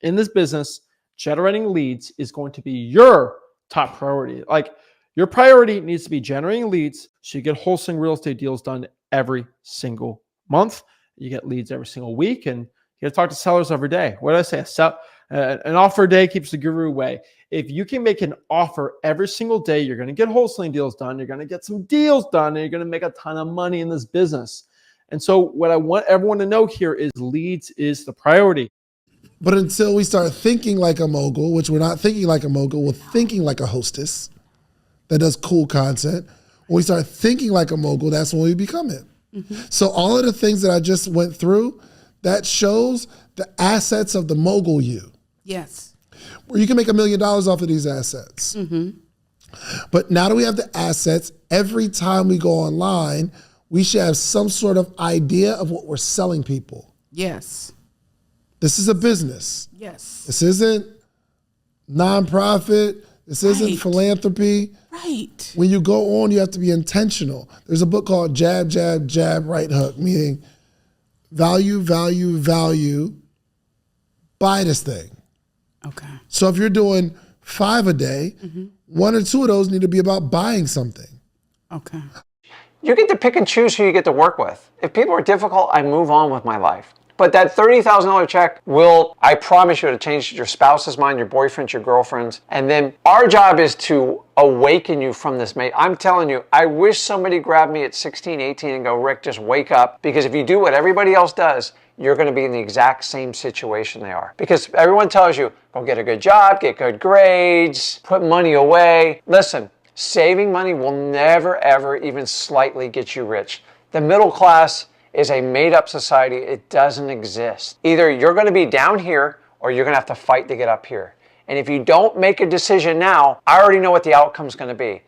in this business, generating leads is going to be your top priority. Like your priority needs to be generating leads so you get wholesaling real estate deals done every single month. You get leads every single week, and you got to talk to sellers every day. What did I say? An offer a day keeps the guru away. If you can make an offer every single day, you're going to get wholesaling deals done. You're going to get some deals done, and you're going to make a ton of money in this business. And so what I want everyone to know here is leads is the priority. But until we start thinking like a mogul, which we're not thinking like a mogul, we're thinking like a hostess that does cool content. When we start thinking like a mogul, that's when we become it. Mm-hmm. So all of the things that I just went through, that shows the assets of the mogul you. Yes. Where you can make $1 million off of these assets. Mm-hmm. But now that we have the assets, every time we go online, we should have some sort of idea of what we're selling people. Yes. This is a business. Yes. This isn't nonprofit. This isn't philanthropy. Right. When you go on, you have to be intentional. There's a book called Jab, Jab, Jab, Right Hook, meaning value, value, value, buy this thing. Okay. So if you're doing 5 a day, 1 or 2 of those need to be about buying something. Okay. You get to pick and choose who you get to work with. If people are difficult, I move on with my life. But that $30,000 check will, I promise you, to change your spouse's mind, your boyfriend's, your girlfriend's. And then our job is to awaken you from this, mate. I'm telling you, I wish somebody grabbed me at 16, 18 and go, Rick, just wake up. Because if you do what everybody else does, you're going to be in the exact same situation they are. Because everyone tells you, go get a good job, get good grades, put money away. Listen, saving money will never, ever even slightly get you rich. The middle class is a made-up society. It doesn't exist. Either you're going to be down here or you're going to have to fight to get up here. And if you don't make a decision now, I already know what the outcome's going to be.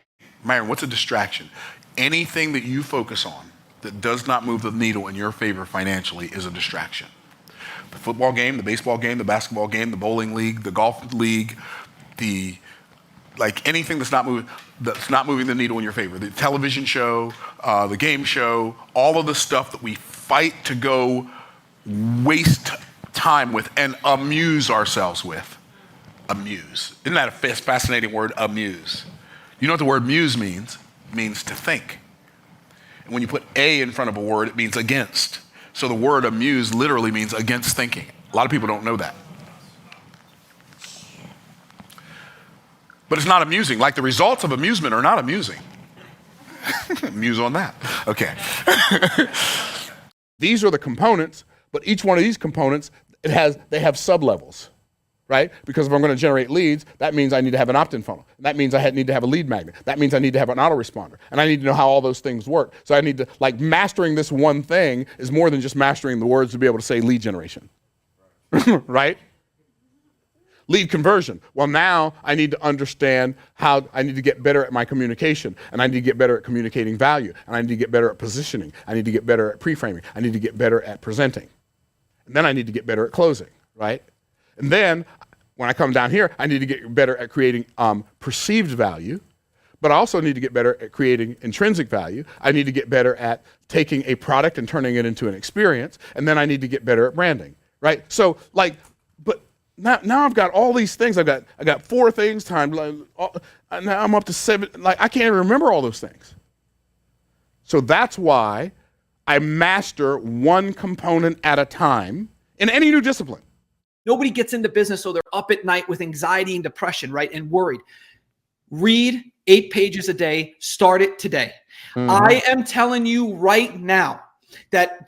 Myron, what's a distraction? Anything that you focus on that does not move the needle in your favor financially is a distraction. The football game, the baseball game, the basketball game, the bowling league, the golf league, anything that's not moving the needle in your favor. The television show, the game show, all of the stuff that we fight to go waste time with and amuse ourselves with. Amuse. Isn't that a fascinating word, amuse? You know what the word muse means? It means to think. And when you put a in front of a word, it means against. So the word amuse literally means against thinking. A lot of people don't know that. But it's not amusing. Like the results of amusement are not amusing. Muse on that. Okay. These are the components, but each one of these components, they have sub-levels, right? Because if I'm going to generate leads, that means I need to have an opt-in funnel. That means I need to have a lead magnet. That means I need to have an autoresponder. And I need to know how all those things work. So I need to, mastering this one thing is more than just mastering the words to be able to say lead generation, right? Lead conversion. Well, now I need to understand how I need to get better at my communication, and I need to get better at communicating value, and I need to get better at positioning. I need to get better at pre-framing. I need to get better at presenting. And then I need to get better at closing, right? And then when I come down here, I need to get better at creating perceived value, but I also need to get better at creating intrinsic value. I need to get better at taking a product and turning it into an experience, and then I need to get better at branding, right? So Now I've got all these things. I got 4 things timed. Now I'm up to 7. I can't even remember all those things. So that's why I master one component at a time in any new discipline. Nobody gets into business so they're up at night with anxiety and depression, right? And worried. Read 8 pages a day. Start it today. Mm-hmm. I am telling you right now that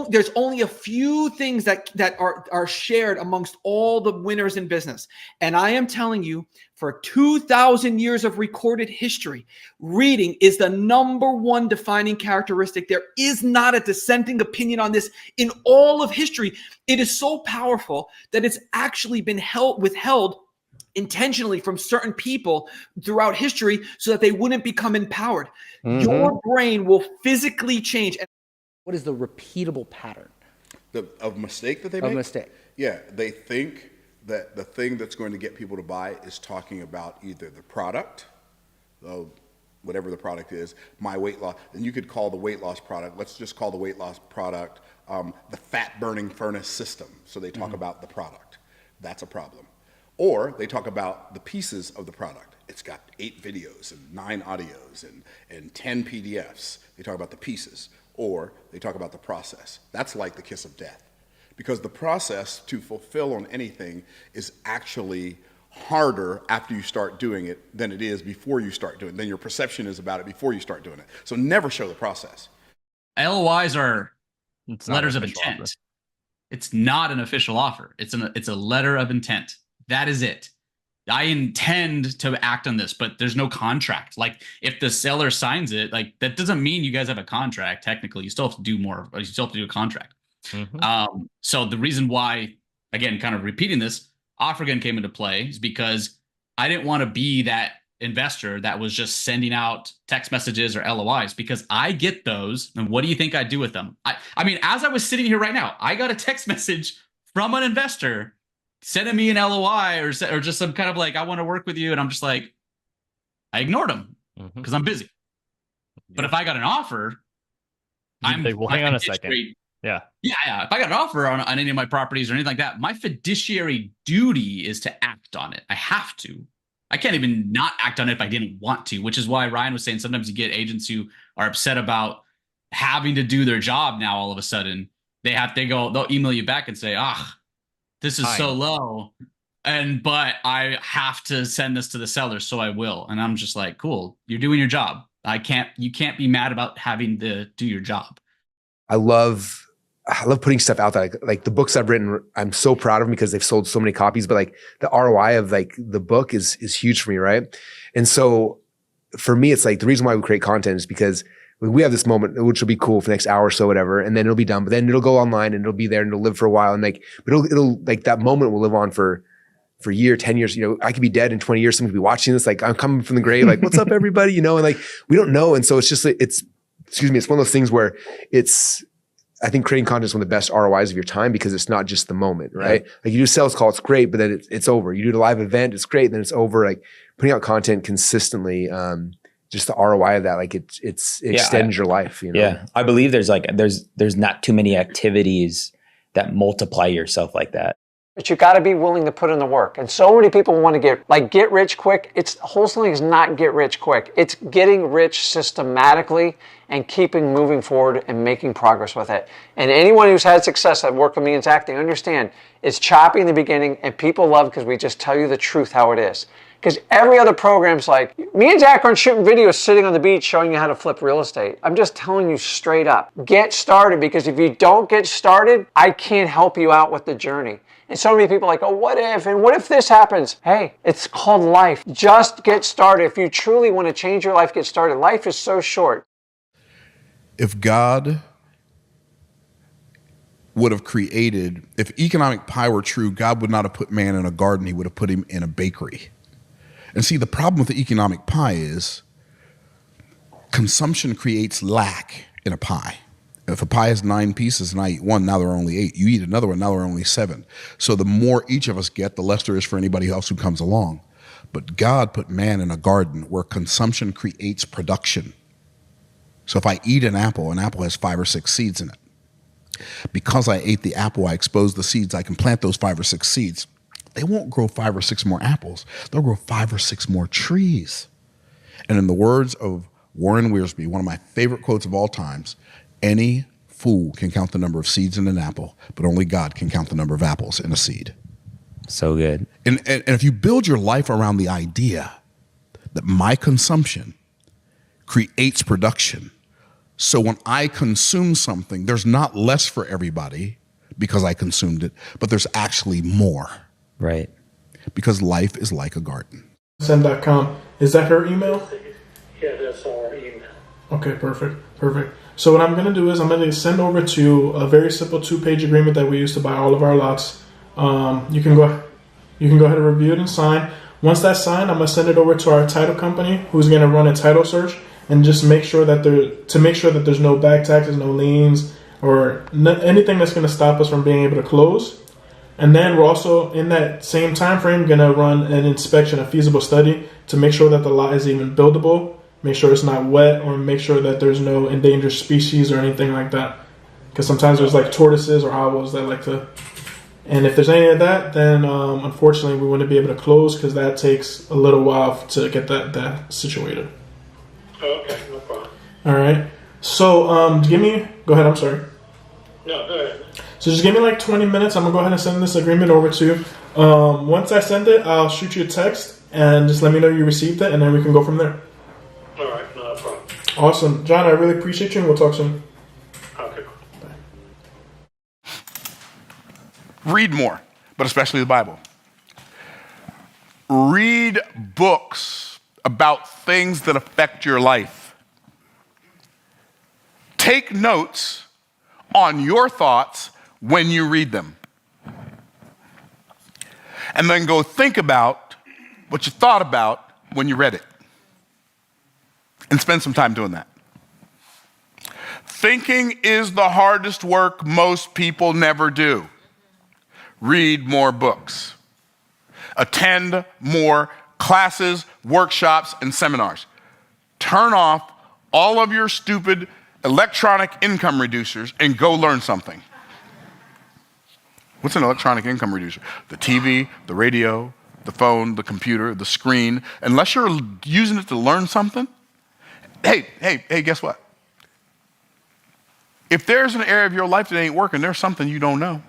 there's only a few things that are shared amongst all the winners in business. And I am telling you, for 2,000 years of recorded history, reading is the #1 defining characteristic. There is not a dissenting opinion on this in all of history. It is so powerful that it's actually been withheld intentionally from certain people throughout history so that they wouldn't become empowered. Mm-hmm. Your brain will physically change. What is the repeatable pattern? Of mistake that they make? Of mistake. Yeah, they think that the thing that's going to get people to buy is talking about either the product, whatever the product is, my weight loss, and you could call the weight loss product, let's just call the weight loss product the fat burning furnace system. So they talk about the product. That's a problem. Or they talk about the pieces of the product. It's got 8 videos and 9 audios and 10 PDFs. They talk about the pieces. Or they talk about the process. That's like the kiss of death. Because the process to fulfill on anything is actually harder after you start doing it than it is before you start doing it, than your perception is about it before you start doing it. So never show the process. LOIs are It's not letters an of official intent. offer. It's not an official offer. It's a letter of intent. That is it. I intend to act on this, but there's no contract. Like if the seller signs it, like that doesn't mean you guys have a contract. Technically, you still have to do more. You still have to do a contract. So the reason why, again, kind of repeating this, OfferGun came into play is because I didn't want to be that investor that was just sending out text messages or LOIs, because I get those. And what do you think I do with them? I mean, as I was sitting here right now, I got a text message from an investor sending me an LOI or just some kind of like, I want to work with you. And I'm just like, I ignored them because I'm busy. But if I got an offer, I'm like, well, hang on a second. Yeah. If I got an offer on any of my properties or anything like that, my fiduciary duty is to act on it. I have to. I can't even not act on it if I didn't want to, which is why Ryan was saying sometimes you get agents who are upset about having to do their job now all of a sudden. They'll email you back and say, this is so low. But I have to send this to the seller, so I will. And I'm just like, cool, you're doing your job. You can't be mad about having to do your job. I love putting stuff out there. Like the books I've written, I'm so proud of them because they've sold so many copies, but like the ROI of like the book is huge for me. Right. And so for me, it's like the reason why we create content is because we have this moment, which will be cool for the next hour or so, whatever. And then it'll be done, but then it'll go online and it'll be there and it'll live for a while. And like, but it'll like that moment will live on for a year, 10 years. You know, I could be dead in 20 years. Someone could be watching this. Like I'm coming from the grave. Like, what's up, everybody? You know, and like, we don't know. And so it's just, it's one of those things where I think creating content is one of the best ROIs of your time because it's not just the moment, right? Yeah. Like you do a sales call, it's great, but then it's over. You do a live event, it's great, then it's over. Like putting out content consistently, just the ROI of that, like it extends your life. You know? Yeah, I believe there's not too many activities that multiply yourself like that. But you got to be willing to put in the work. And so many people want to get rich quick. Wholesaling is not get rich quick. It's getting rich systematically and keeping moving forward and making progress with it. And anyone who's had success at work with me and Zach, they understand it's choppy in the beginning and people love because we just tell you the truth how it is. Because every other program's like, me and Zach aren't shooting videos sitting on the beach showing you how to flip real estate. I'm just telling you straight up, get started, because if you don't get started, I can't help you out with the journey. And so many people are like, oh, what if? And what if this happens? Hey, it's called life. Just get started. If you truly want to change your life, get started. Life is so short. If God would have created, if economic pie were true, God would not have put man in a garden. He would have put him in a bakery. And see, the problem with the economic pie is consumption creates lack in a pie. If a pie has 9 pieces and I eat one, now there are only 8. You eat another one, now there are only 7. So the more each of us get, the less there is for anybody else who comes along. But God put man in a garden where consumption creates production. So if I eat an apple has 5 or 6 seeds in it. Because I ate the apple, I exposed the seeds, I can plant those 5 or 6 seeds. They won't grow 5 or 6 more apples. They'll grow 5 or 6 more trees. And in the words of Warren Wiersbe, one of my favorite quotes of all times, any fool can count the number of seeds in an apple, but only God can count the number of apples in a seed. So good. And if you build your life around the idea that my consumption creates production, so when I consume something, there's not less for everybody because I consumed it, but there's actually more. Right. Because life is like a garden. Send.com. Is that her email? Yeah, that's our email. Okay, perfect. So what I'm going to do is I'm going to send over to a very simple 2-page agreement that we use to buy all of our lots. You can go ahead and review it and sign. Once that's signed, I'm going to send it over to our title company, who's going to run a title search and just make sure that there's no back taxes, no liens, or anything that's going to stop us from being able to close. And then we're also, in that same time frame, going to run an inspection, a feasible study, to make sure that the lot is even buildable, make sure it's not wet, or make sure that there's no endangered species or anything like that. Because sometimes there's like tortoises or owls that like to And if there's any of that, then unfortunately we wouldn't be able to close because that takes a little while to get that situated. Okay, no problem. All right. So go ahead. I'm sorry. No, go ahead. So just give me like 20 minutes. I'm gonna go ahead and send this agreement over to you. Once I send it, I'll shoot you a text and just let me know you received it, and then we can go from there. All right, no problem. Awesome, John. I really appreciate you, and we'll talk soon. Okay. Read more, but especially the Bible. Read books about things that affect your life. Take notes on your thoughts when you read them. And then go think about what you thought about when you read it. And spend some time doing that. Thinking is the hardest work most people never do. Read more books. Attend more classes, workshops, and seminars. Turn off all of your stupid electronic income reducers and go learn something. What's an electronic income reducer? The TV, the radio, the phone, the computer, the screen. Unless you're using it to learn something, hey, guess what? If there's an area of your life that ain't working, there's something you don't know.